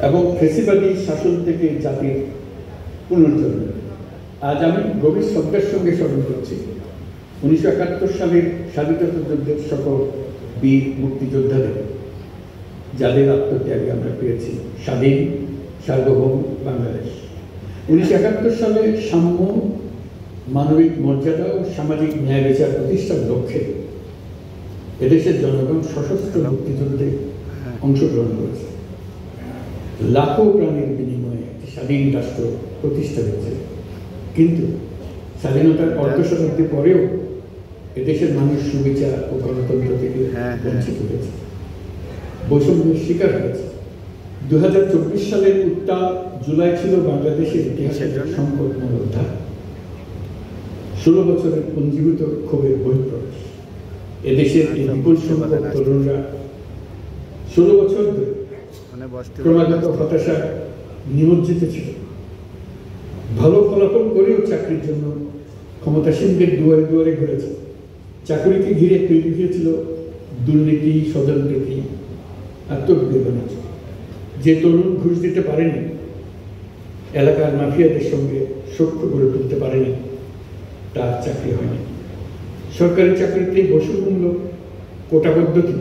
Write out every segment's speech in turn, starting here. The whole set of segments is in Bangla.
এবং ফেসিবাদী শাসন থেকে জাতির পুনর্জন্ম। আজ আমি গভীর শ্রদ্ধার সঙ্গে স্মরণ করছি 1971 সালের স্বাধীনতা যুদ্ধের সকল বীর মুক্তিযোদ্ধাদের, যাদের আত্মত্যাগে আমরা পেয়েছি স্বাধীন সার্বভৌম বাংলাদেশ। 1971 সালে সাম্য, মানবিক মর্যাদা ও সামাজিক ন্যায় বিচার প্রতিষ্ঠার লক্ষ্যে এদেশের জনগণ সশস্ত্র মুক্তিযুদ্ধে অংশগ্রহণ করেছে। লাখো প্রাণের বিনিময়ে একটি স্বাধীন রাষ্ট্র প্রতিষ্ঠা হয়েছে। কিন্তু স্বাধীনতার অর্ধশতাব্দী পরেও এদেশের মানুষ সুবিচার ও গণতন্ত্র থেকে বঞ্চিত হয়েছে, বৈষম্যের শিকার হয়েছে। 2024 সালের উত্তাল জুলাই ছিল বাংলাদেশের ইতিহাসের সংকটময় অধ্যায়। 16 বছরের পুঞ্জীভূত ক্ষোভের বহিঃপ্রকাশ। এদেশের এই বিপুল সংখ্যক তরুণরা 16 বছর ধরে ক্রমাগত হতাশা নিমজ্জিত ছিল। ভালো ফলাফল করেও চাকরির জন্য ক্ষমতাসীনদের দুয়ারে দুয়ারে ঘুরেছে। চাকরিকে ঘিরে তৈরি হয়েছিল দুর্নীতি, স্বজনপ্রীতি, আত্মবিবেচনা। যে তরুণ ঘুষ দিতে পারেনি, এলাকার মাফিয়াদের সঙ্গে সখ্য গড়ে তুলতে পারেনি, তার চাকরি হয়নি। সরকারি চাকরিতে বৈষম্যমূলক কোটা পদ্ধতি,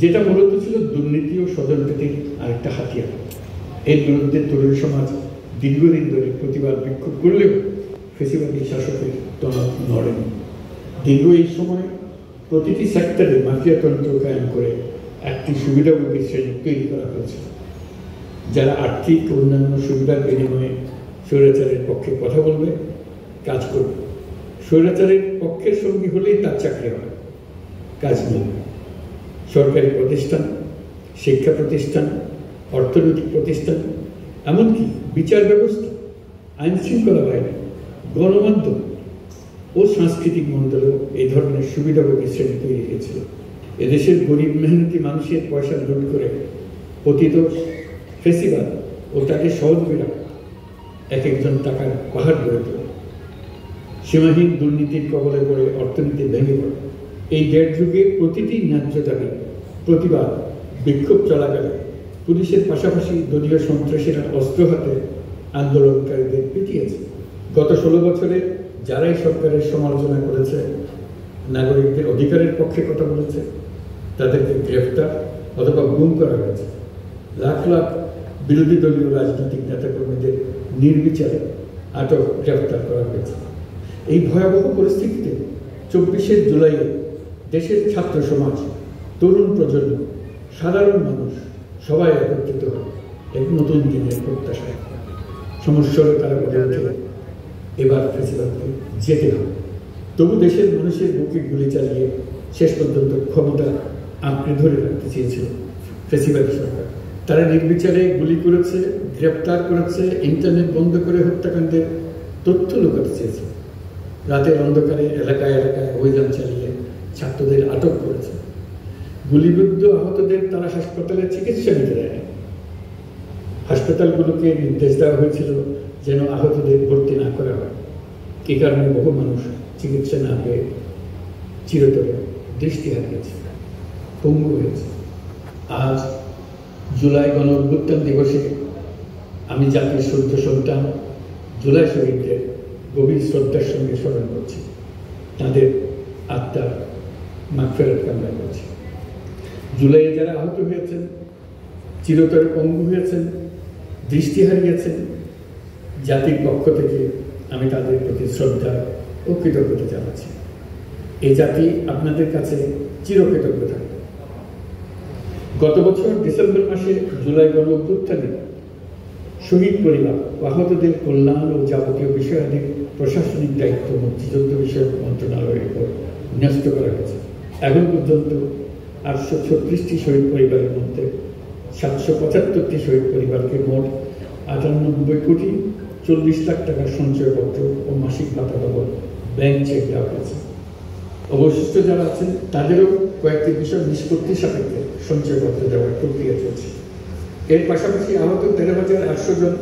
যেটা মূলত ছিল দুর্নীতি ও স্বজনপ্রীতির আরেকটা হাতিয়ার, এর বিরুদ্ধে তরুণ সমাজ দীর্ঘদিন ধরে প্রতিবাদ বিক্ষোভ করলেও ফেসিবাদী শাসকের তনক নড়েনি। দীর্ঘ এই সময় প্রতিটি সেক্টরে মাফিয়াতন্ত্র কায়েম করে একটি সুবিধাভোগী শ্রেণী তৈরি করা হয়েছে, যারা আর্থিক ও অন্যান্য সুবিধার বিনিময়ে স্বৈরাচারের পক্ষে কথা বলবে, কাজ করবে। স্বৈরাচারের পক্ষের সঙ্গী হলেই তার চাকরি হয়, কাজ মিলবে। সরকারি প্রতিষ্ঠান, শিক্ষা প্রতিষ্ঠান, অর্থনৈতিক প্রতিষ্ঠান, এমনকি বিচার ব্যবস্থা, আইন শৃঙ্খলা বাহিনী, গণমাধ্যম ও সাংস্কৃতিক মণ্ডলেও এই ধরনের সুবিধাভোগী শ্রেণী তৈরি হয়েছিল। এদেশের গরিব মেহনতি মানুষের পয়সা লুট করে পতিত ফেসিবাদ ও তাকে সহযোগীরা এক একজন টাকার পাহাড় গড়ে তোলে। সীমাহীন দুর্নীতির কবলে পড়ে অর্থনীতি ভেঙে পড়ে। এই 1.5 যুগে প্রতিটি ন্যায্য দাবি, প্রতিবাদ, বিক্ষোভ চলাকালে পুলিশের পাশাপাশি দলীয় সন্ত্রাসীরা অস্ত্র হাতে আন্দোলনকারীদের পিটিয়েছে। গত 16 বছরে যারাই সরকারের সমালোচনা করেছে, নাগরিকদের অধিকারের পক্ষে কথা বলেছে, তাদেরকে গ্রেফতার অথবা গুম করা হয়েছে। লাখ লাখ বিরোধী দলীয় রাজনৈতিক নেতাকর্মীদের নির্বিচারে আটক, গ্রেফতার করা হয়েছে। এই ভয়াবহ পরিস্থিতিতে 24 জুলাইয়ে দেশের ছাত্র সমাজ, তরুণ প্রজন্ম, সাধারণ মানুষ সবাই একত্রিত হয় এক নতুন দিনের প্রত্যাশায়। সমস্যার তারা বলে ওঠে, এবার ফেসিবাদকে যেতে হবে। তবু দেশের মানুষের বুকে গুলি চালিয়ে শেষ পর্যন্ত ক্ষমতা আঁকড়ে ধরে রাখতে চেয়েছিল ফেসিবাদী সরকার। তারা নির্বিচারে গুলি করেছে, গ্রেপ্তার করেছে, ইন্টারনেট বন্ধ করে হত্যাকাণ্ডের তথ্য লুকাতে চেয়েছে। রাতের অন্ধকারে এলাকায় এলাকায় অভিযান চালিয়ে ছাত্রদের আটক করেছে। গুলিবিদ্ধ আহতদের তারা হাসপাতালে চিকিৎসা নিতে দেয়নি। হাসপাতালগুলোকে নির্দেশ দেওয়া হয়েছিল যেন আহতদের ভর্তি না করা হয়। কী কারণে বহু মানুষ চিকিৎসা না পেয়ে চিরতরে দৃষ্টি হারিয়েছে, পঙ্গু হয়েছে। আজ জুলাই গণ অভ্যুত্থান দিবসে আমি জাতির সদ্য সন্তান জুলাই শহীদদের গভীর শ্রদ্ধার সঙ্গে স্মরণ করছি। তাদের আত্মার মাগফিরাত কামনা করছি। জুলাইয়ে যারা আহত হয়েছেন, চিরতরে পঙ্গু হয়েছেন, দৃষ্টি হারিয়েছেন, জাতির পক্ষ থেকে আমি তাদের প্রতি শ্রদ্ধা ও কৃতজ্ঞতা জানাচ্ছি। এই জাতি আপনাদের কাছে চিরকৃতজ্ঞ থাকবে। গত বছর ডিসেম্বর মাসে জুলাই গণ অভ্যুত্থানে শহীদ পরিবার, আহতদের কল্যাণ ও যাবতীয় বিষয়াদি প্রশাসনিক দায়িত্ব মুক্তিযুদ্ধ বিষয়ক মন্ত্রণালয়ের উপর ন্যস্ত করা হয়েছে। এখন পর্যন্ত 836টি শহীদ পরিবারের মধ্যে 775টি শহীদ পরিবারকে মোট 98 কোটি 40 লাখ টাকার সঞ্চয়পত্র ও মাসিক ভাতা বাবদ ব্যাংক চেক দেওয়া হয়েছে। অবশিষ্ট যারা আছেন তাদেরও কয়েকটি বিষয় নিষ্পত্তি সাপেক্ষে সঞ্চয়পত্র দেওয়ার প্রক্রিয়া চলছে। এর পাশাপাশি আহত 13,800 জন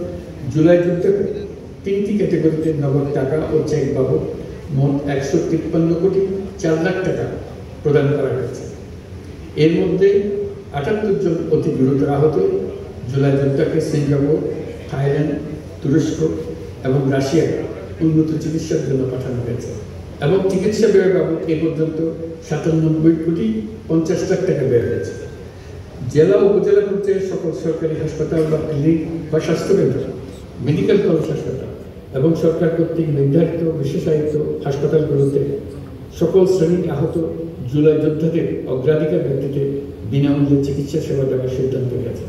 জুলাই যুদ্ধে 3টি ক্যাটেগরিতে নগদ টাকা ও চেক বাবদ মোট 153 কোটি 4 লাখ টাকা প্রদান করা হয়েছে। এর মধ্যে 78 জন অতি গুরুতর আহত, জুলাই যোদ্ধাকে সিঙ্গাপুর, থাইল্যান্ড, তুরস্ক এবং রাশিয়ায় উন্নত চিকিৎসার জন্য পাঠানো হয়েছে এবং চিকিৎসা ব্যয় বাবদ এ পর্যন্ত 97,50,00,000 টাকা ব্যয় হয়েছে। জেলা উপজেলা পর্যায়ে সকল সরকারি হাসপাতাল বা ক্লিনিক বা স্বাস্থ্যকেন্দ্র, মেডিকেল কলেজ হাসপাতাল এবং সরকার কর্তৃক নির্ধারিত বিশেষায়িত হাসপাতালগুলোতে সকল শ্রেণীর আহত জুলাই যোদ্ধাদের অগ্রাধিকার ভিত্তিতে বিনামূল্যে চিকিৎসা সেবা দেওয়ার সিদ্ধান্ত হয়েছে।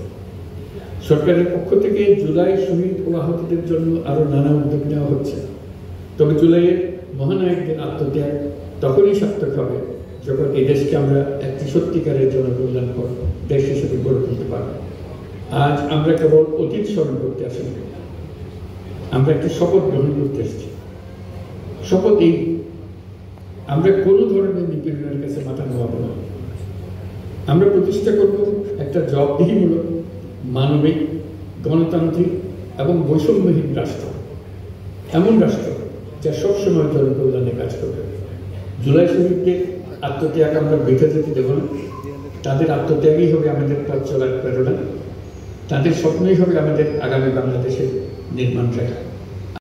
সরকারের পক্ষ থেকে জুলাই শহীদ ও আহতদের জন্য আরও নানা উদ্যোগ নেওয়া হচ্ছে। তবে জুলাইয়ের মহানায়কদের আত্মত্যাগ তখনই সার্থক হবে যখন এই দেশকে আমরা একটি সত্যিকারের জনকল্যাণকর দেশ হিসেবে গড়ে তুলতে পারব। আজ আমরা কেবল অতীত স্মরণ করতে আসিনি, আমরা একটি শপথ গ্রহণ করতে এসেছি। শপথ এই, আমরা কোনো ধরনের নিপীড়নের কাছে মাথা নোয়াবো না। আমরা প্রতিষ্ঠা করব একটা জবাবদিহিমূলক, মানবিক, গণতান্ত্রিক এবং বৈষম্যহীন রাষ্ট্র, এমন রাষ্ট্র যা সবসময় জনকল্যাণে কাজ করবে। জুলাই শহীদদের আত্মত্যাগ আমরা বৃথা যেতে দেব না। তাদের আত্মত্যাগই হবে আমাদের পথ চলার প্রেরণা, তাদের স্বপ্নই হবে আমাদের আগামী বাংলাদেশের নির্মাণ রেখা।